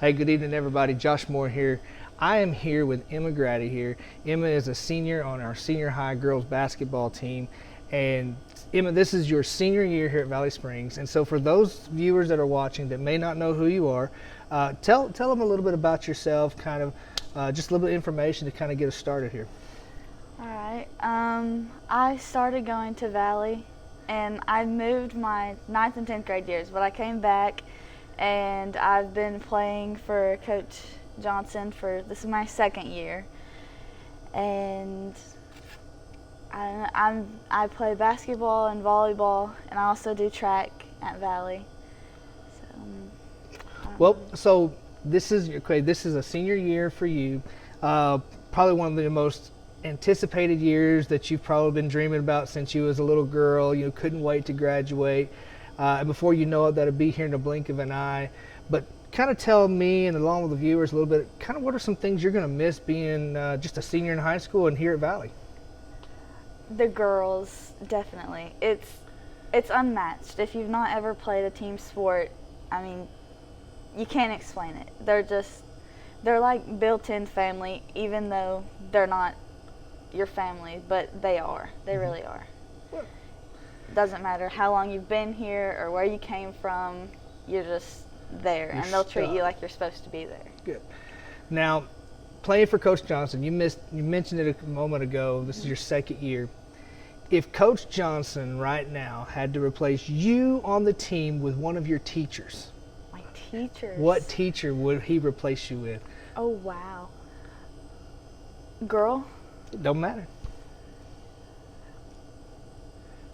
Hey, good evening, everybody. Josh Moore here. I am here with Emma Graddy here. Emma is a senior on our senior high girls basketball team. And Emma, this is your senior year here at Valley Springs. And so for those viewers that are watching that may not know who you are, tell them a little bit about yourself, kind of just a little bit of information to kind of get us started here. All right. I started going to Valley, and I moved my 9th and 10th grade years, but I came back, and I've been playing for Coach Johnson this is my 2nd year, and I play basketball and volleyball, and I also do track at Valley. So this is a senior year for you, probably one of the most anticipated years that you've probably been dreaming about since you was a little girl. You couldn't wait to graduate, and before you know it, that'll be here in the blink of an eye. But kind of tell me and along with the viewers a little bit, kind of what are some things you're going to miss being just a senior in high school and here at Valley? The girls, definitely. It's unmatched. If you've not ever played a team sport, I mean, you can't explain it. They're like built-in family, even though they're not your family, but they are. They really are. What? Doesn't matter how long you've been here or where you came from, you're just there, and they'll treat you like you're supposed to be there. Good. Now, playing for Coach Johnson, you mentioned it a moment ago, this is your 2nd year. If Coach Johnson right now had to replace you on the team with one of your teachers, my teachers, what teacher would he replace you with? Oh, wow. Girl? It don't matter.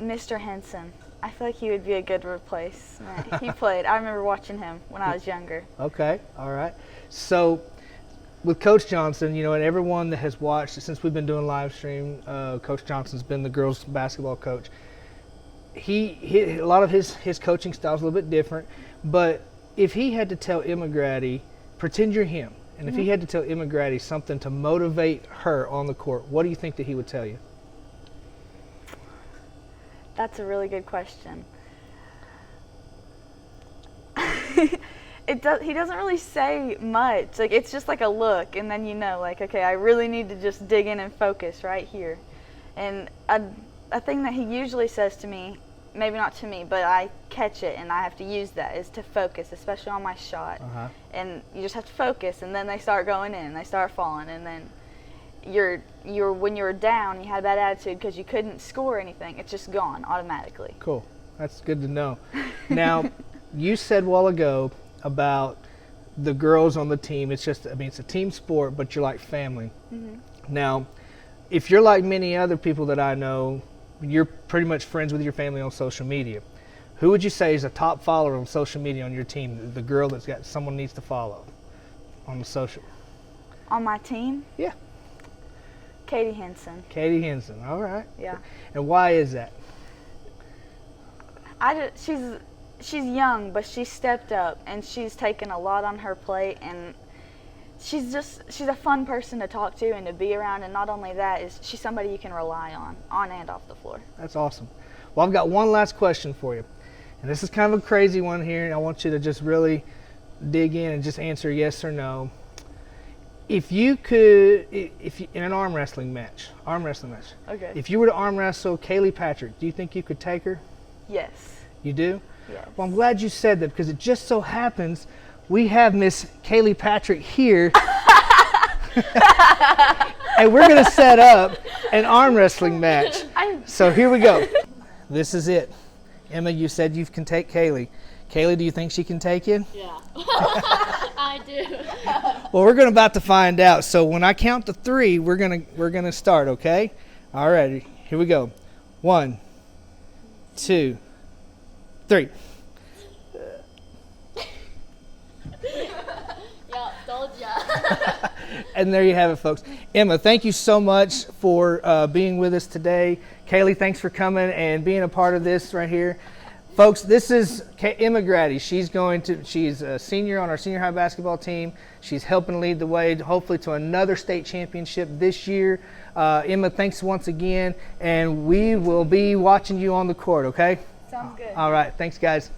Mr. Henson. I feel like he would be a good replacement. He played. I remember watching him when I was younger. Okay, all right. So with Coach Johnson, and everyone that has watched since we've been doing live stream, Coach Johnson's been the girls basketball coach. He a lot of his coaching style is a little bit different, but if he had to tell Emma Graddy, pretend you're him, and if he had to tell Emma Graddy something to motivate her on the court, what do you think that he would tell you? That's a really good question. He doesn't really say much. Like, it's just like a look, and then okay, I really need to just dig in and focus right here. And a thing that he usually says to me, maybe not to me, but I catch it and I have to use that, is to focus, especially on my shot. And you just have to focus, and then they start going in, they start falling, and then when you're down, you had a bad attitude because you couldn't score anything, it's just gone automatically. Cool. That's good to know. Now, you said a while ago about the girls on the team. It's a team sport, but you're like family. Now, if you're like many other people that I know, you're pretty much friends with your family on social media. Who would you say is a top follower on social media on your team? The girl that's got someone needs to follow on the social. On my team? Yeah. Katie Henson. Katie Henson. All right. Yeah. And why is that? She's young, but she's stepped up, and she's taken a lot on her plate, and she's a fun person to talk to and to be around, and not only that, she's somebody you can rely on and off the floor. That's awesome. Well, I've got one last question for you, and this is kind of a crazy one here, and I want you to just really dig in and just answer yes or no. If you in an arm wrestling match, okay, if you were to arm wrestle Kaylee Patrick, do you think you could take her? Yes. You do? Yes. Well, I'm glad you said that, because it just so happens we have Miss Kaylee Patrick here, and we're going to set up an arm wrestling match. So here we go. This is it. Emma, you said you can take Kaylee. Kaylee, do you think she can take you? Yeah, I do. Well, we're about to find out. So when I count to 3, we're gonna start. Okay? All right. Here we go. 1, 2, 3. Yeah, told ya. And there you have it, folks. Emma, thank you so much for being with us today. Kaylee, thanks for coming and being a part of this right here. Folks, this is Emma Graddy. She's a senior on our senior high basketball team. She's helping lead the way, hopefully, to another state championship this year. Emma, thanks once again, and we will be watching you on the court, okay? Sounds good. All right. Thanks, guys.